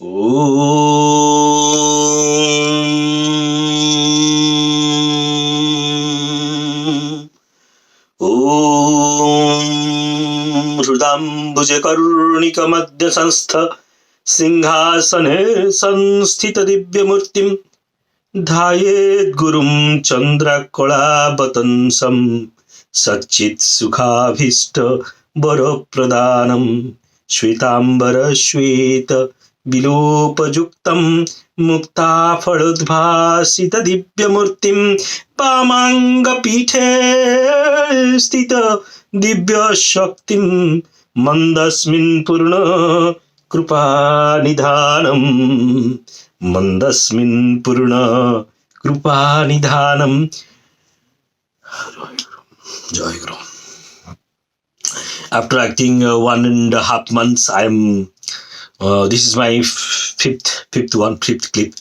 ॐ हृदाम्बुजकर्णिकमध्यसंस्थ सिंहासने संस्थितदिव्यमूर्तिं ध्यायेद्गुरुं चन्द्रकलावतंसं सच्चित्सुखाभीष्टवरप्रदानं श्वेताम्बरश्वेतविलोपयुक्तं मुक्ताफलोद्भासितदिव्यमूर्तिं वामाङ्गपीठे स्थित दिव्यशक्तिं मन्दस्मिन् पूर्ण कृपानिधानं मन्दस्मिन् पूर्ण कृपानिधानं Jai Guru. After acting 1.5 months, this is my fifth clip.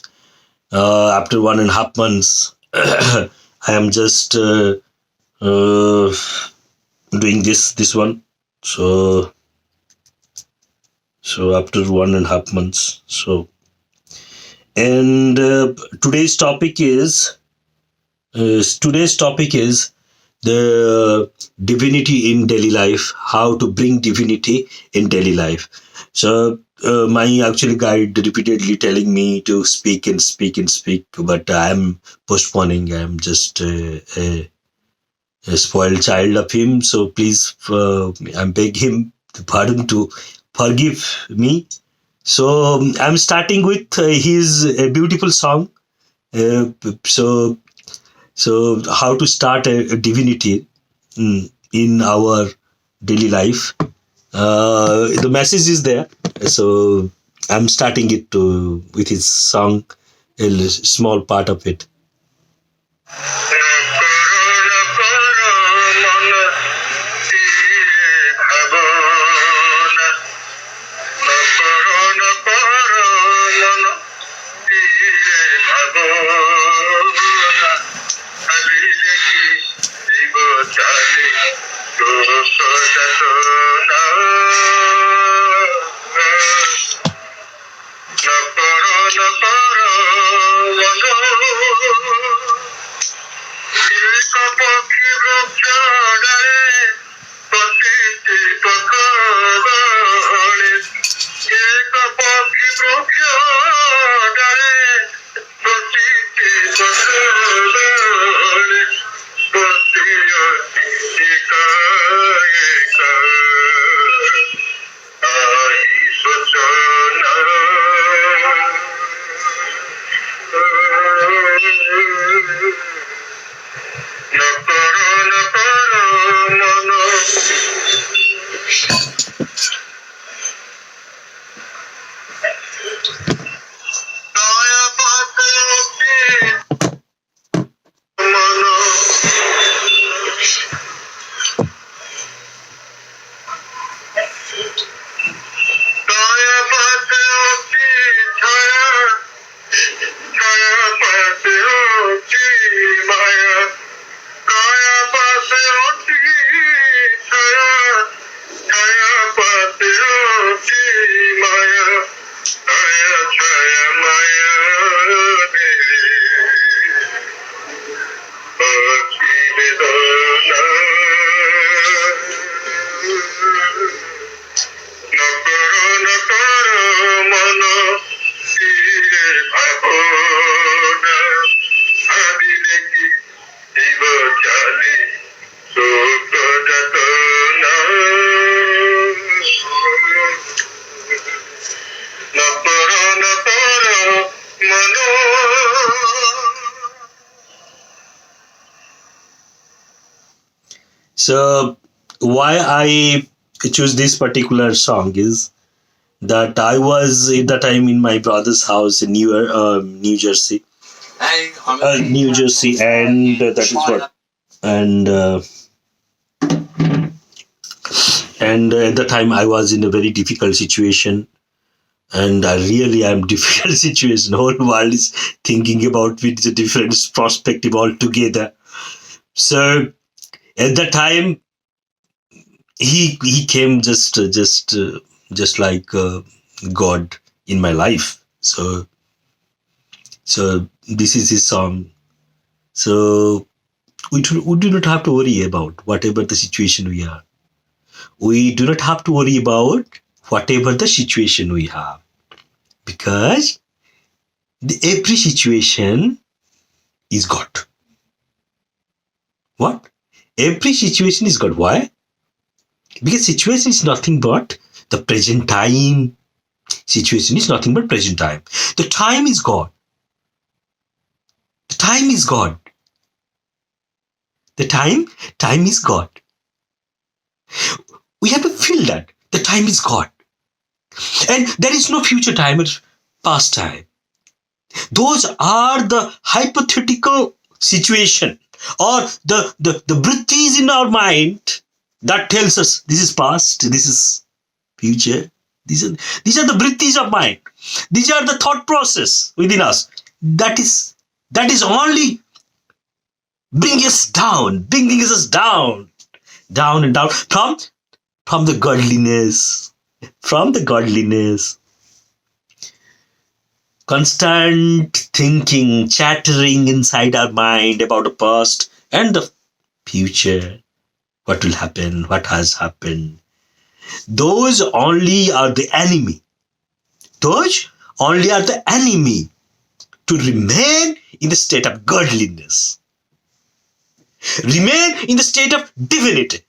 After 1.5 months, I am just doing this one. So after 1.5 months. And today's topic is the divinity in daily life, how to bring divinity in daily life. So my actually guide repeatedly telling me to speak, but I am postponing. I am just a spoiled child of him. So please, I beg him to pardon, to forgive me. So I'm starting with his a beautiful song. So how to start a divinity in our daily life. The message is there. So I'm starting it with his song, a small part of it. So why I choose this particular song is that I was at the time in my brother's house in New Jersey, and that is what. And at the time I was in a very difficult situation, and I really am difficult situation. The whole world is thinking about me. It's a different perspective altogether. So at the time, he came just like God. in my life. So this is his song. So we do not have to worry about whatever the situation we are. We do not have to worry about whatever the situation we have, because every situation is God. What? Every situation is God. Why? Because situation is nothing but the present time. Situation is nothing but present time. The time is God. The time is God. The time is God. We have to feel that the time is God. And there is no future time or past time. Those are the hypothetical situation, or the vrittis in our mind that tells us this is past, this is future. These are the vrittis of mind. These are the thought process within us. That is only bringing us down, down and down from the godliness, constant thinking, chattering inside our mind about the past and the future. What will happen? What has happened? Those only are the enemy. Those only are the enemy to remain in the state of godliness. Remain in the state of divinity.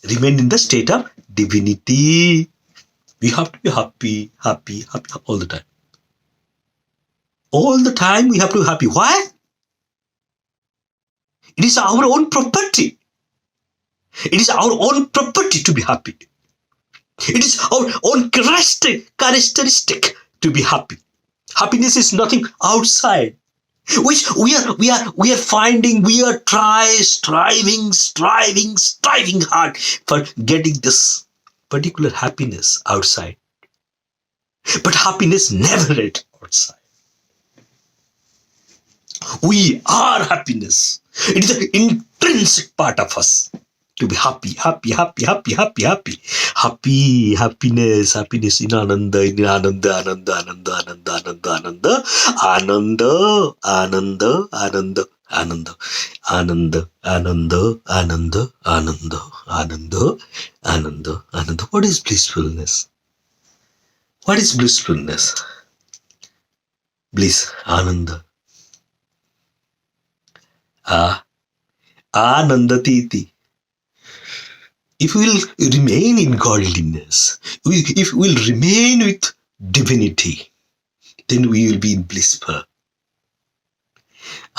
Remain in the state of divinity. We have to be happy all the time. All the time we have to be happy. Why? It is our own property. It is our own property to be happy. It is our own characteristic to be happy. Happiness is nothing outside, which we are finding. We are striving hard for getting this particular happiness outside. But happiness never is outside. We are happiness. It is an intrinsic part of us to be happy. Happiness in ananda, ananda. What is blissfulness? What is blissfulness? Bliss, ananda. Anandati. If we will remain in godliness, if we will remain with divinity, then we will be in blissful.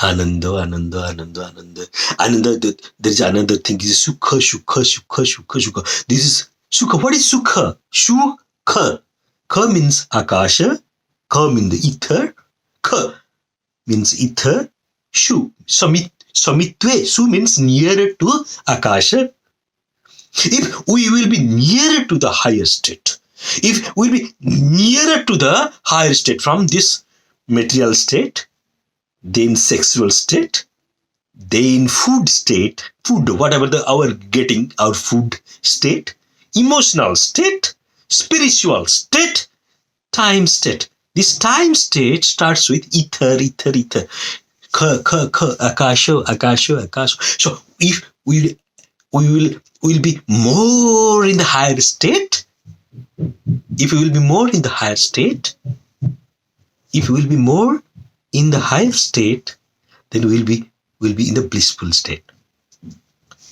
Ananda. There is another thing. Is sukha. This is sukha. What is sukha? Sukha. Ka means akasha. Ka means the ether. Ka means ether. Shu. Samitve. Su means nearer to akasha. If we will be nearer to the higher state, if we will be nearer to the higher state from this material state, then sexual state, then food state, whatever our food state, emotional state, spiritual state, time state. This time state starts with ether. Akasha. So if we will be more in the higher state. If we will be more in the higher state, then we'll be in the blissful state.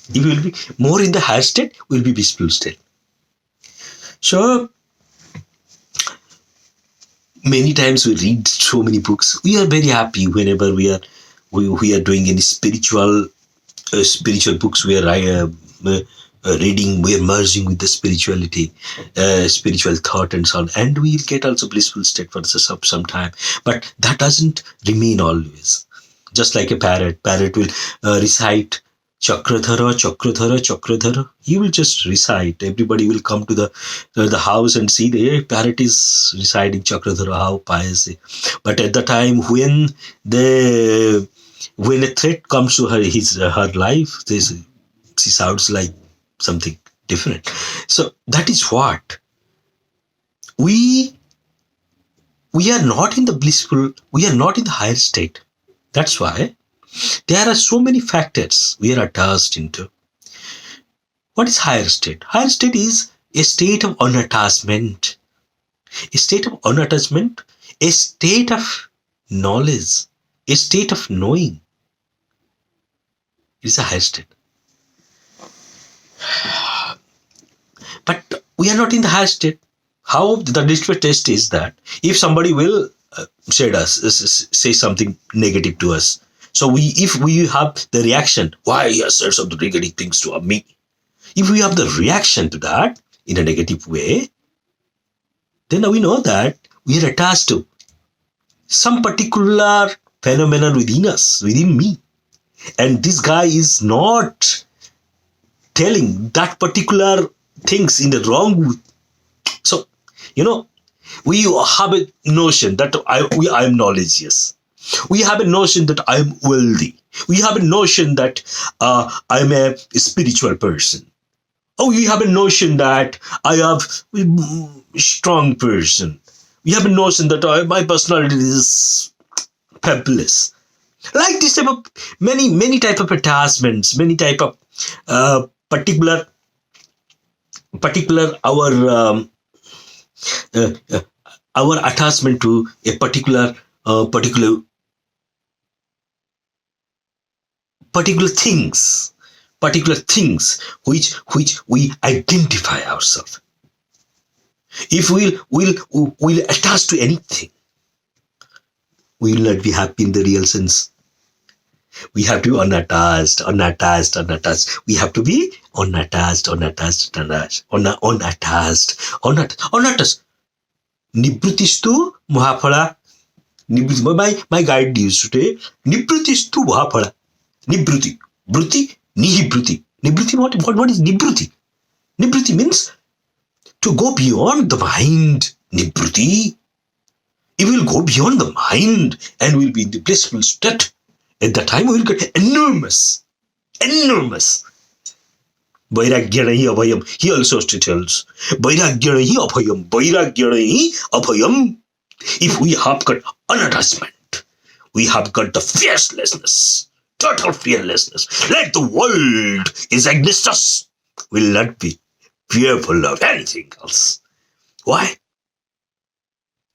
If we will be more in the higher state, we'll be blissful state. So many times we read so many books. We are very happy whenever we are doing any spiritual books. We are reading, we are merging with the spirituality, spiritual thought and so on, and we'll get also blissful state for some time. But that doesn't remain always. Just like a parrot will recite Chakradhara. He will just recite. Everybody will come to the house and see the parrot is reciting Chakradhara. How pious! But at the time when a threat comes to her life, she sounds like something different. So that is what we are not in the blissful, we are not in the higher state. That's why there are so many factors we are attached into. What is higher state? Higher state is a state of unattachment, a state of unattachment, a state of knowledge, a state of knowing. It's a higher state. But we are not in the higher state. How the litmus test is that if somebody will say something negative to us, so if we have the reaction, why he has said some negative things to me? If we have the reaction to that in a negative way, then we know that we are attached to some particular phenomenon within us, within me. And this guy is not telling that particular things in the wrong way. So, we have a notion that I am knowledgeous. We have a notion that I am wealthy. We have a notion that I am a spiritual person. Oh, we have a notion that I am a strong person. We have a notion that my personality is fabulous. Like this type of many type of attachments, many type of particular our attachment to a particular things which we identify ourselves. If we'll attach to anything, we will not be happy in the real sense. We have to be unattached. We have to be unattached. Nibrutistu Mahaphala. My guide used to say, Nibrutistu Mahaphala. Nibruti. Bruti, Nihibruti. Nibruti, what is Nibruti? Nibruti means to go beyond the mind. Nibruti. It will go beyond the mind and will be in the blissful state. At that time, we will get enormous. Vairagyanahi abhayam. He also tells, Vairagyanahi abhayam. If we have got unattachment, we have got the fearlessness, total fearlessness. Let the world is against us. We'll not be fearful of anything else. Why?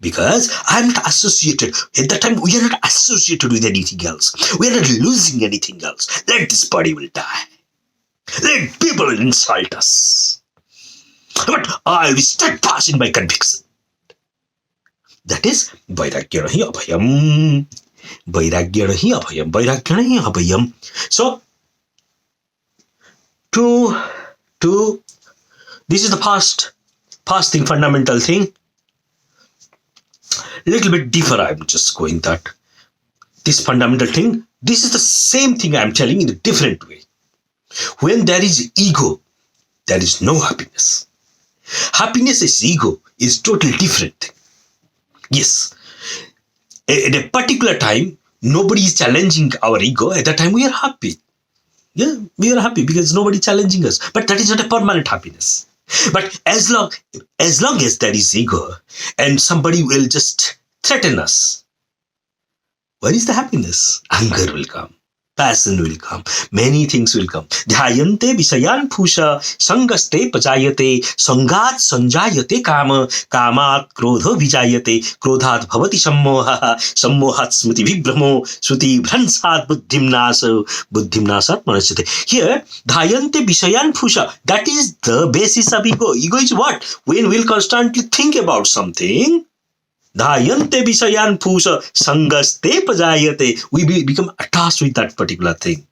Because I'm not associated. At that time, we are not associated with anything else. We are not losing anything else. Let this body will die. Let people insult us. But I will be steadfast in my conviction. That is Vairagyanahi abhayam. Vairagyanahi abhayam. So, this is the past thing, fundamental thing. Little bit deeper, I'm just going that. This fundamental thing, this is the same thing I'm telling in a different way. When there is ego, there is no happiness. Happiness is ego, is totally different thing. Yes. At a particular time, nobody is challenging our ego. At that time, we are happy. Yeah, we are happy because nobody is challenging us. But that is not a permanent happiness. But as long as there is ego and somebody will just threaten us, where is the happiness? Anger will come. Passion will come. Many things will come. Dhyayante visayan phusha sangaste pajayate sangat sanjayate kama kamat krodho vijayate krodhat bhavati sammohat smriti vibhramo smriti bhransat buddhim nasat manasate. Here, dhyayante visayan phusha, that is the basis of ego. Ego is what? When we'll constantly think about something, Dhayante visayan phusha sangaste pajayate. We become attached with that particular thing.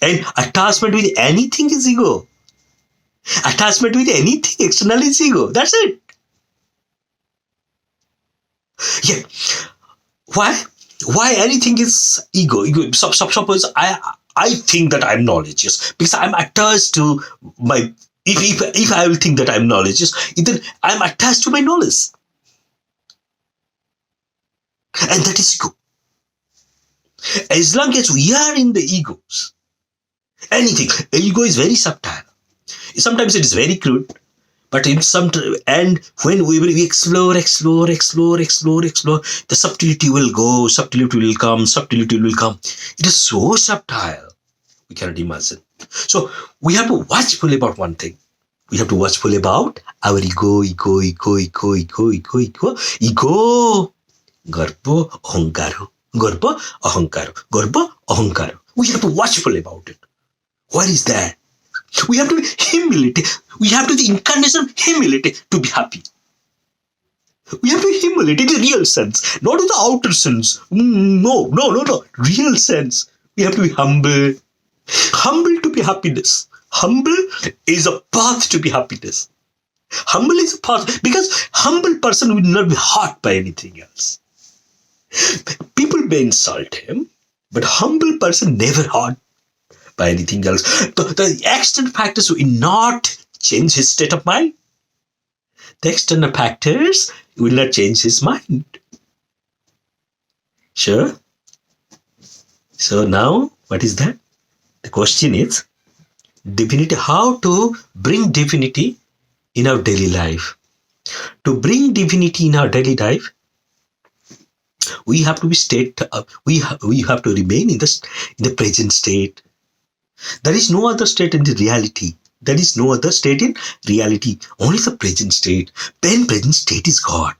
And attachment with anything is ego. Attachment with anything external is ego. That's it. Yeah. Why anything is ego? Suppose I think that I'm knowledgeous because I'm attached to my. If I will think that I'm knowledgeous, then I'm attached to my knowledge. And that is ego. As long as we are in the ego is very subtle. Sometimes it is very crude, But in some and when we explore, the subtlety will go, subtlety will come, subtlety will come. It is so subtle, we cannot imagine. So we have to watchful about one thing. We have to watchful about our ego. Garbo ahankaro. We have to watchful about it. What is that? We have to be humility. We have to the incarnation of humility to be happy. We have to be humility in the real sense, not in the outer sense. No. Real sense. We have to be humble. Humble to be happiness. Humble is a path to be happiness. Humble is a path because humble person will not be hurt by anything else. People may insult him, but humble person never hurt by anything else. The external factors will not change his state of mind. The external factors will not change his mind. Sure. So now, what is that? The question is, divinity, how to bring divinity in our daily life. To bring divinity in our daily life, we have to be we have to remain in the present state. There is no other state in the reality. There is no other state in reality. Only the present state. Then present state is God.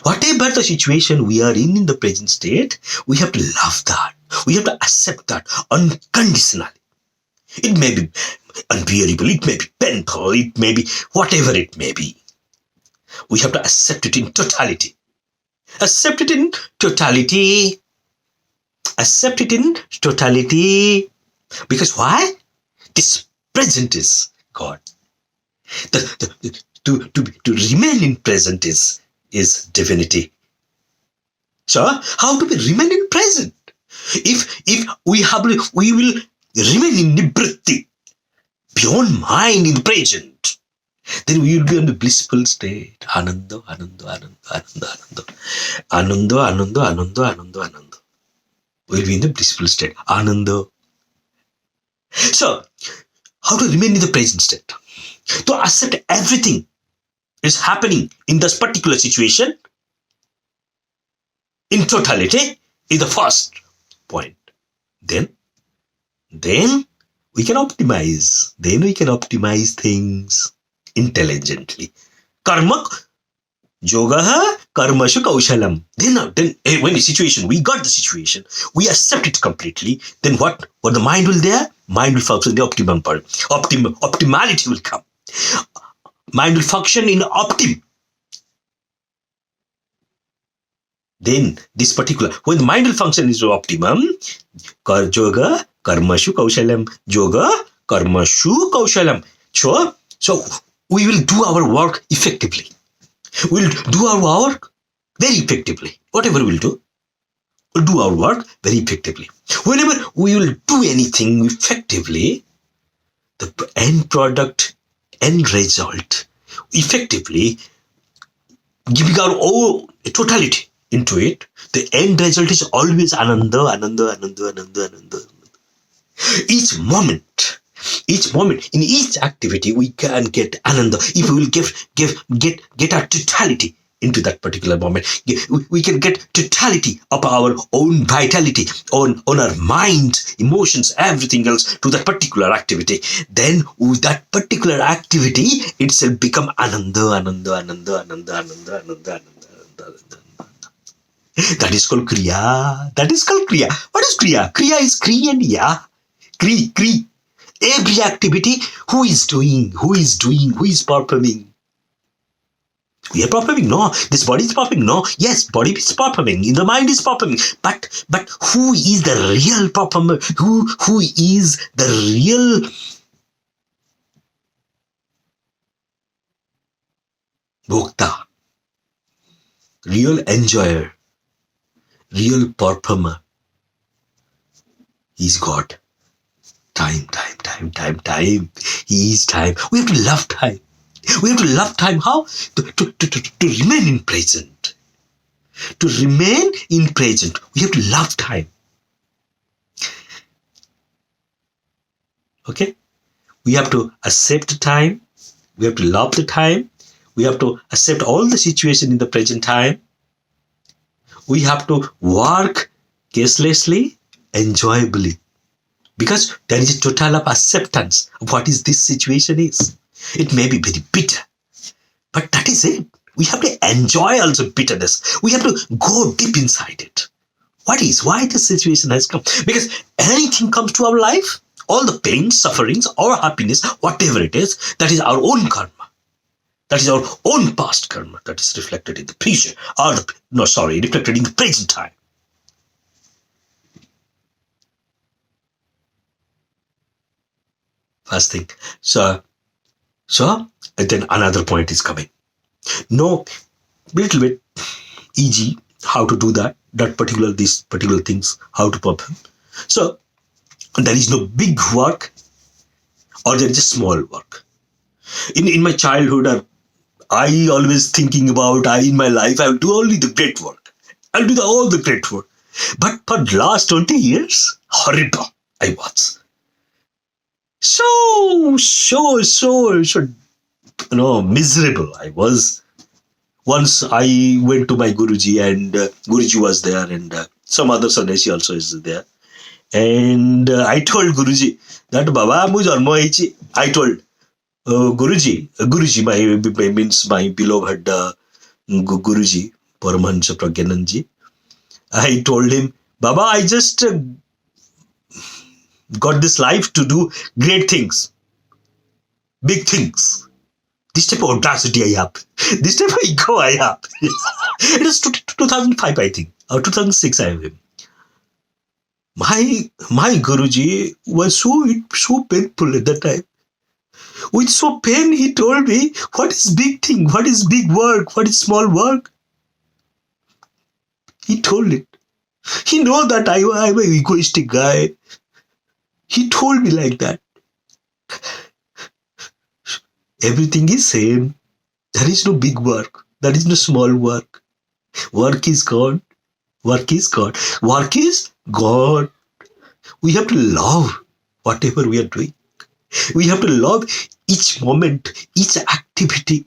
Whatever the situation we are in the present state, we have to love that. We have to accept that unconditionally. It may be unbearable, it may be painful, it may be whatever it may be. We have to accept it in totality. Accept it in totality. Accept it in totality. Because why? This present is God. To remain in present is divinity. So how do we remain in present? If we will remain in nibbritti, beyond mind in the present, then we will be in the blissful state. Ananda. We will be in the blissful state. Ananda. So, how to remain in the present state? To accept everything is happening in this particular situation in totality is the first point. Then we can optimize. Then we can optimize things intelligently. Karma yoga karmashu kaushalam. Then when the situation, we got the situation, we accept it completely. Then what the mind will there? Mind will function in the optimum part. Optimality will come. Mind will function in optim. Then this particular, when the mind will function is optimum, yoga karmashu kaushalam. Yoga karmashu kaushalam. So we will do our work effectively. We'll do our work very effectively. Whatever we'll do, we'll do our work very effectively. Whenever we will do anything effectively, the end product, end result, effectively, giving our whole totality into it, the end result is always ananda. Each moment, in each activity, we can get ananda. If we will get our totality into that particular moment, we can get totality of our own vitality on our mind, emotions, everything else to that particular activity. Then that particular activity itself become ananda. That is called kriya. What is kriya? Kriya is kri and ya. Kri. Every activity, who is doing, who is performing? We are performing, no. This body is performing, no. Yes, body is performing, the mind is performing. But who is the real performer? Who is the real bhokta? Real enjoyer? Real performer? Is God. Time. He is time. We have to love time. We have to love time. How? To remain in present. To remain in present, we have to love time. Okay? We have to accept time. We have to love the time. We have to accept all the situation in the present time. We have to work carelessly, enjoyably, because there is a total of acceptance of what is this situation is. It may be very bitter, but that is it. We have to enjoy also bitterness. We have to go deep inside it. Why this situation has come? Because anything comes to our life, all the pain, sufferings, or happiness, whatever it is, that is our own karma. That is our own past karma that is reflected in the future, reflected in the present time. First thing. So and then another point is coming. No, little bit easy how to do these particular things, how to perform. So there is no big work or there is a small work. In my childhood, I always thinking about in my life I will do only the great work. I'll do all the great work. But for the last 20 years, horrible I was. So miserable I was. Once I went to my Guruji and Guruji was there and some other Sannyasi also is there. And I told Guruji that Baba mu janma hoichi. I told Guruji, my beloved Guruji, Paramahansa Pragyananji. I told him, Baba, I just got this life to do great things, big things. This type of audacity I have. This type of ego I have. It is 2005, I think, or 2006 I have him. My Guruji was so painful at that time. With so pain, he told me, what is big thing? What is big work? What is small work? He told it. He know that I'm an egoistic guy. He told me like that. Everything is same. There is no big work. There is no small work. Work is God. Work is God. Work is God. We have to love whatever we are doing. We have to love each moment, each activity.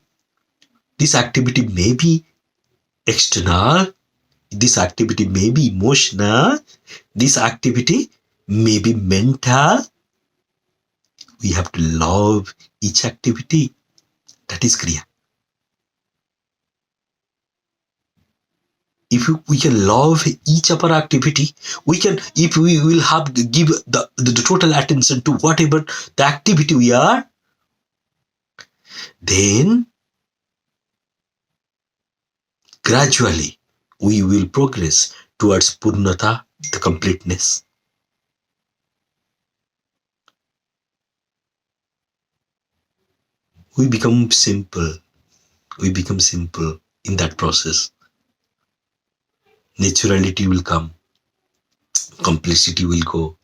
This activity may be external. This activity may be emotional. This activity may be mental. We have to love each activity. That is Kriya. If we can love each of our activity, if we will give the total attention to whatever the activity we are, then gradually we will progress towards Purnata, the completeness. We become simple. We become simple in that process. Naturality will come. Complexity will go.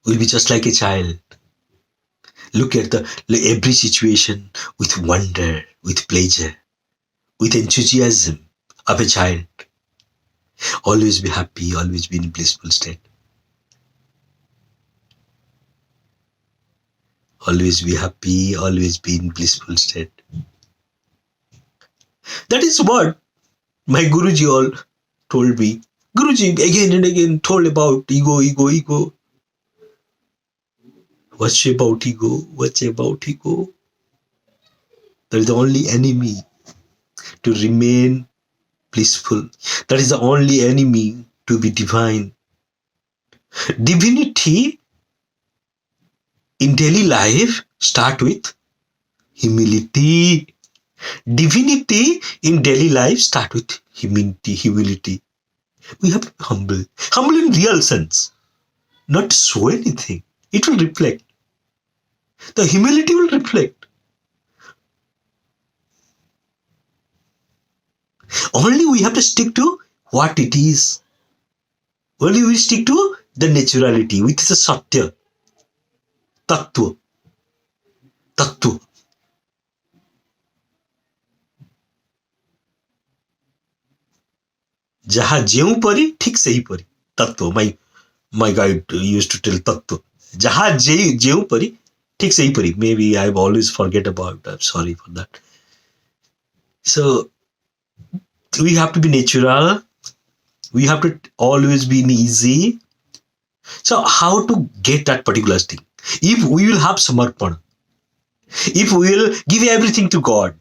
We'll be just like a child. Look at every situation with wonder, with pleasure, with enthusiasm of a child. Always be happy, always be in a blissful state. Always be happy, always be in blissful state. That is what my Guruji all told me. Guruji again and again told about ego. What's about ego? What's about ego? That is the only enemy to remain blissful. That is the only enemy to be divine. Divinity in daily life start with humility. Divinity in daily life start with humility. We have to be humble. Humble in real sense. Not show anything. It will reflect. The humility will reflect. Only we have to stick to what it is. Only we stick to the naturality, which is a satya. Tattva. जहाँ जेऊ परी ठीक सही परी तत्व. My guide used to tell तत्व. जहाँ जेऊ परी ठीक सही परी. Maybe I always forget about. I'm sorry for that. So we have to be natural. We have to always be easy. So how to get that particular thing? If we will have samarpan, if we will give everything to God,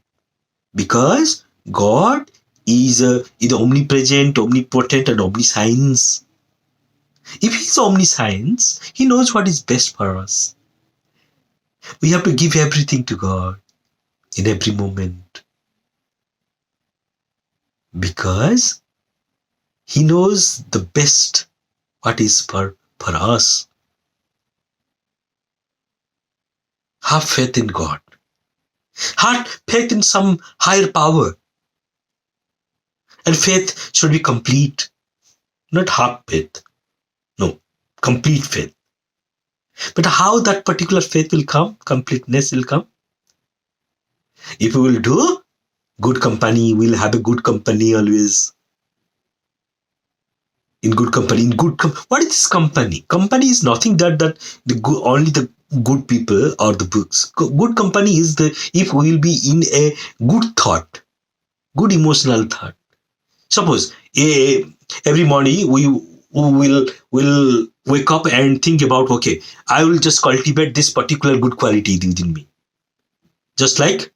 because God is omnipresent, omnipotent, and omniscience. If He's omniscience, He knows what is best for us. We have to give everything to God in every moment, because He knows the best what is for us. Have faith in God. Have faith in some higher power. And faith should be complete, not half faith. No, complete faith. But how that particular faith will come, completeness will come? If we will do good company, we'll have a good company always. In good company, what is this company? Company is nothing that the good, only the good people or the books. Good company is if we will be in a good thought, good emotional thought. Suppose every morning we will wake up and think about, okay, I will just cultivate this particular good quality within me. Just like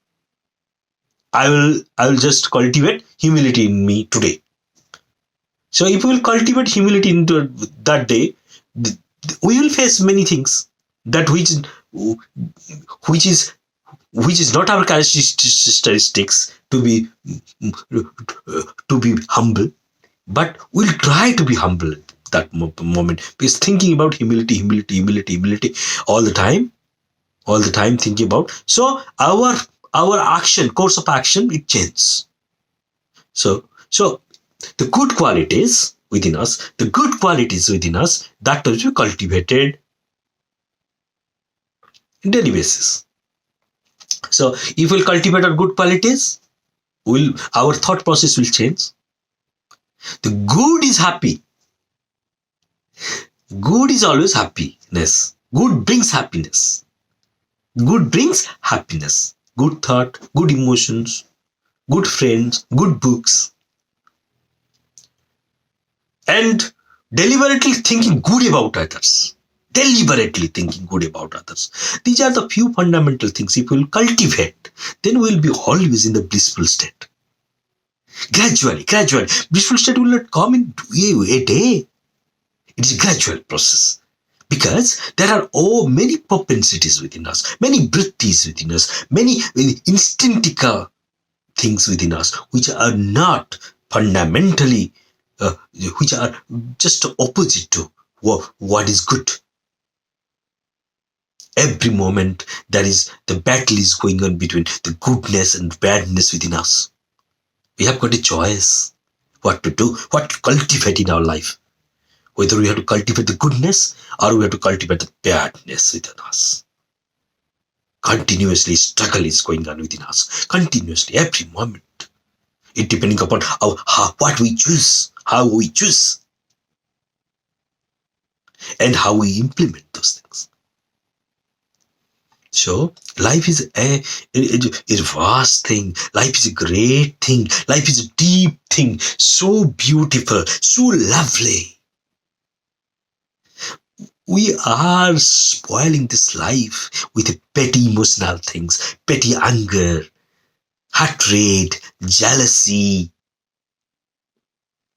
I will just cultivate humility in me today. So if we will cultivate humility into that day, we will face many things that which is not our characteristics to be humble, but we'll try to be humble at that moment, because thinking about humility all the time thinking about, so our action, course of action, it changes. So the good qualities within us, that will be cultivated on daily basis. So if we'll cultivate our good qualities, our thought process will change. The good is happy. Good is always happiness. Good brings happiness. Good brings happiness. Good thought, good emotions, good friends, good books. And deliberately thinking good about others. Deliberately thinking good about others. These are the few fundamental things. If we will cultivate, then we will be always in the blissful state. Gradually. Blissful state will not come in a day. It is a gradual process. Because there are many propensities within us, many vrittis within us, many instinctive things within us, which are not fundamentally, which are just opposite to what is good. Every moment the battle is going on between the goodness and badness within us. We have got a choice what to do, what to cultivate in our life. Whether we have to cultivate the goodness or we have to cultivate the badness within us. Continuously struggle is going on within us. Continuously, every moment. It depending upon what we choose, how we choose, and how we implement those things. So life is a vast thing. Life is a great thing. Life is a deep thing. So beautiful, so lovely. We are spoiling this life with petty emotional things, petty anger, hatred, jealousy.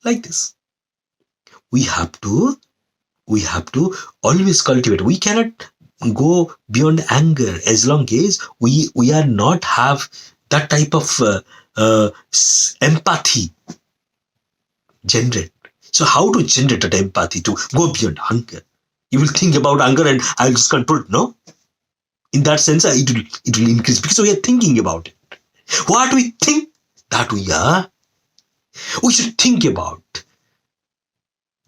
Like this. We have to always cultivate. We cannot go beyond anger as long as we are not have that type of empathy generate. So how to generate that empathy to go beyond anger? You will think about anger and I'll just control it. No. In that sense, it will increase because we are thinking about it. What we think, that we are. We should think about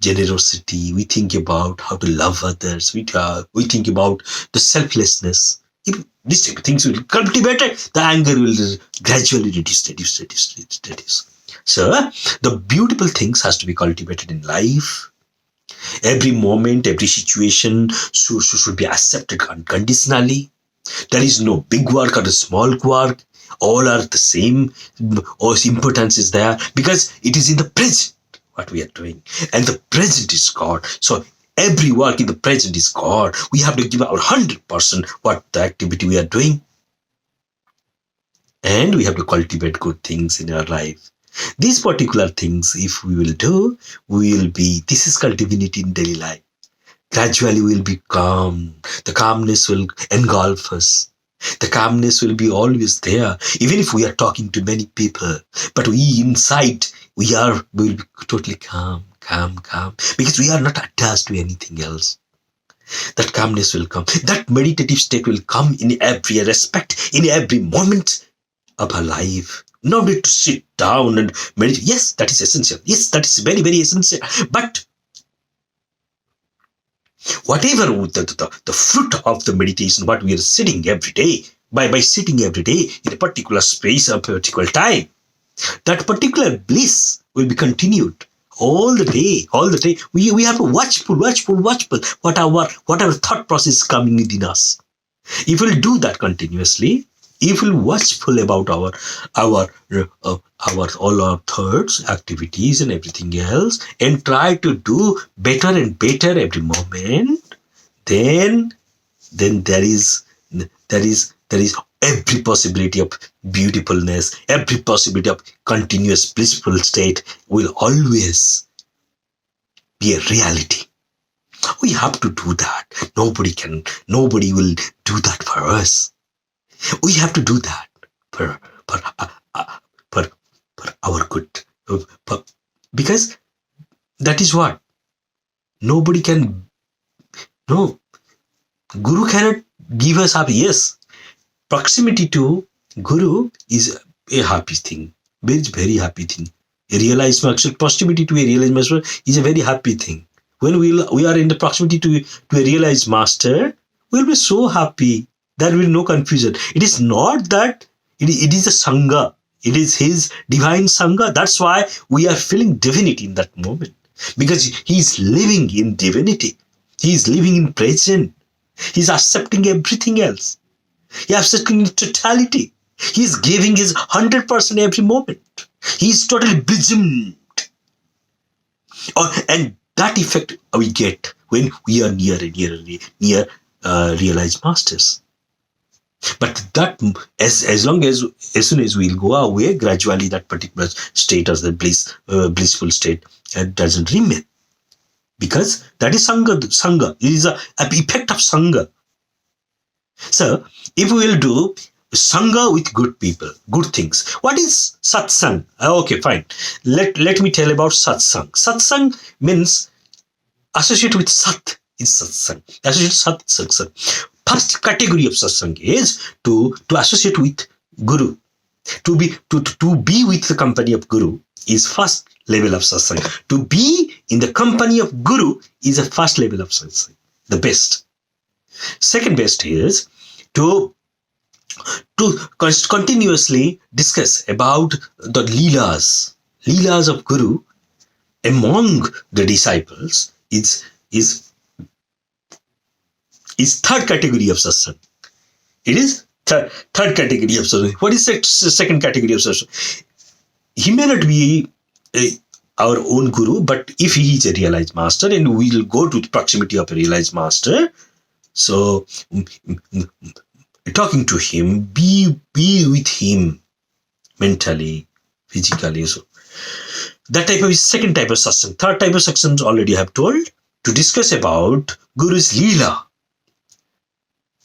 generosity. We think about how to love others. We think about the selflessness. If these things will cultivate it, the anger will gradually reduce. So the beautiful things has to be cultivated in life. Every moment, every situation should be accepted unconditionally. There is no big work or a small work. All are the same, or importance is there because it is in the present what we are doing. And the present is God. So every work in the present is God. We have to give our 100% what the activity we are doing. And we have to cultivate good things in our life. These particular things, if we will do, we will be, this is called divinity in daily life. Gradually we will be calm. The calmness will engulf us. The calmness will be always there, even if we are talking to many people. But we inside, will be totally calm, because we are not attached to anything else. That calmness will come. That meditative state will come in every respect, in every moment of our life. No need to sit down and meditate. Yes, that is essential. Yes, that is very, very essential. But whatever the fruit of the meditation, what we are sitting every day, by sitting every day in a particular space, a particular time, that particular bliss will be continued all the day, all the day. We have to watchful, what our thought process is coming within us. If we'll do that continuously, if we'll watchful about our all our thoughts, activities, and everything else, and try to do better and better every moment, then there is every possibility of beautifulness, every possibility of continuous blissful state will always be a reality. We have to do that. Nobody will do that for us. We have to do that for for uh, uh, for, for our good, because that is what nobody can. No, Guru cannot give us happy. Yes, proximity to Guru is a happy thing, very happy thing. A realized master, proximity to a realized master is a very happy thing. When we are in the proximity to a realized master, we'll be so happy. There will be no confusion. It is not that it is a Sangha. It is his divine Sangha. That's why we are feeling divinity in that moment. Because he is living in divinity. He is living in present. He is accepting everything else. He is accepting totality. He is giving his 100% every moment. He is totally blossomed. And that effect we get when we are near realized masters. But that as soon as we'll go away, gradually that particular state as the blissful state doesn't remain, because that is sangha. It is a effect of sangha. So if we will do sangha with good people, good things. What is satsang? Okay, fine. Let me tell about satsang. Satsang means associate with sat is satsang. Associate satsang. First category of satsang is to associate with Guru. To be with the company of Guru is first level of satsang. To be in the company of Guru is a first level of satsang, the best. Second best is to continuously discuss about the leelas of Guru among the disciples is third category of satsang. It is third category of satsang. What is the second category of satsang? He may not be our own Guru, but if he is a realized master and we will go to the proximity of a realized master, so talking to him, be with him mentally, physically. So that type of second type of satsang. Third type of satsang already I have told, to discuss about Guru's Leela.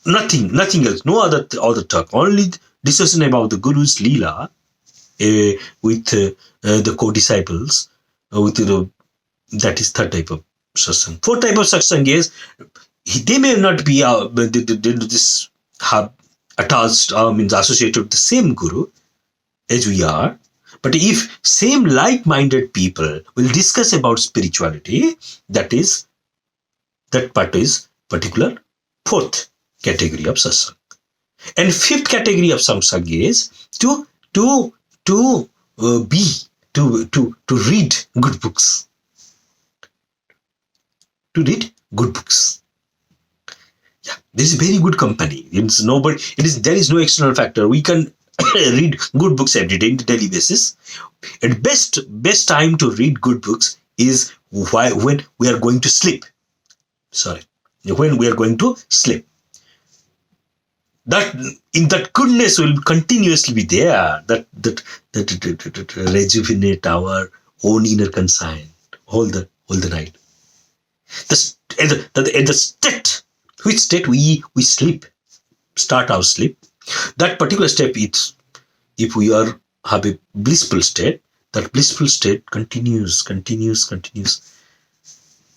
Nothing else, no other talk, only discussion about the Guru's Leela with the co-disciples. That is third type of satsang. Fourth type of satsang is they may not be this have attached means associated with the same Guru as we are, but if same like-minded people will discuss about spirituality, that part is particular fourth category of satsang. And fifth category of satsang is to read good books. To read good books. Yeah, this is very good company. It's nobody. It is there is no external factor. We can read good books every day on a daily basis. And best time to read good books is when we are going to sleep. Sorry, when we are going to sleep. That in that goodness will continuously be there. That rejuvenate our own inner conscience all the night. The state, which state we sleep, start our sleep. That particular step is, if we are have a blissful state, that blissful state continues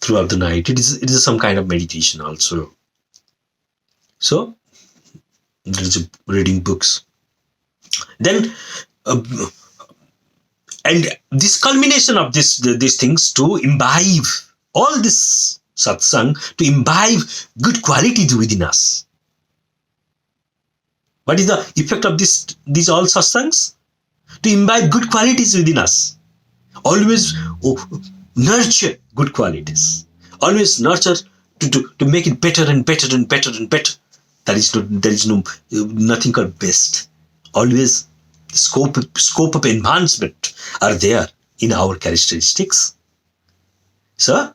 throughout the night. It is some kind of meditation also. So there is reading books. Then uh, and this culmination of these things to imbibe all this satsang, to imbibe good qualities within us. What is the effect of these all satsangs? To imbibe good qualities within us. Always nurture good qualities. Always nurture to make it better and better and better and better. There is no nothing called best. Always scope of enhancement are there in our characteristics. So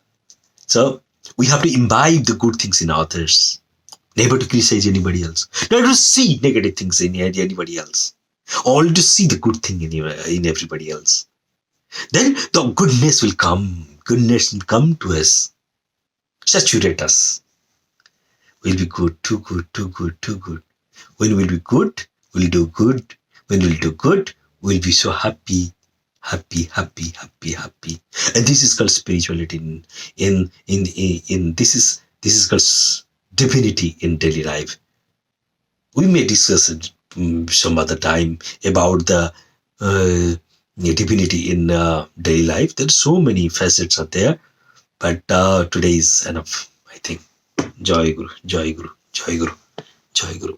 we have to imbibe the good things in others. Never to criticize anybody else. Never to see negative things in anybody else. All to see the good thing in everybody else. Then the goodness will come. Goodness will come to us. Saturate us. We'll be good, too good, too good, too good. When we'll be good, we'll do good. When we'll do good, we'll be so happy, happy, happy, happy, happy. And this is called spirituality. In this is called divinity in daily life. We may discuss it some other time about the divinity in daily life. There are so many facets are there, but today is enough, I think. Jai Guru, Jai Guru, Jai Guru, Jai Guru.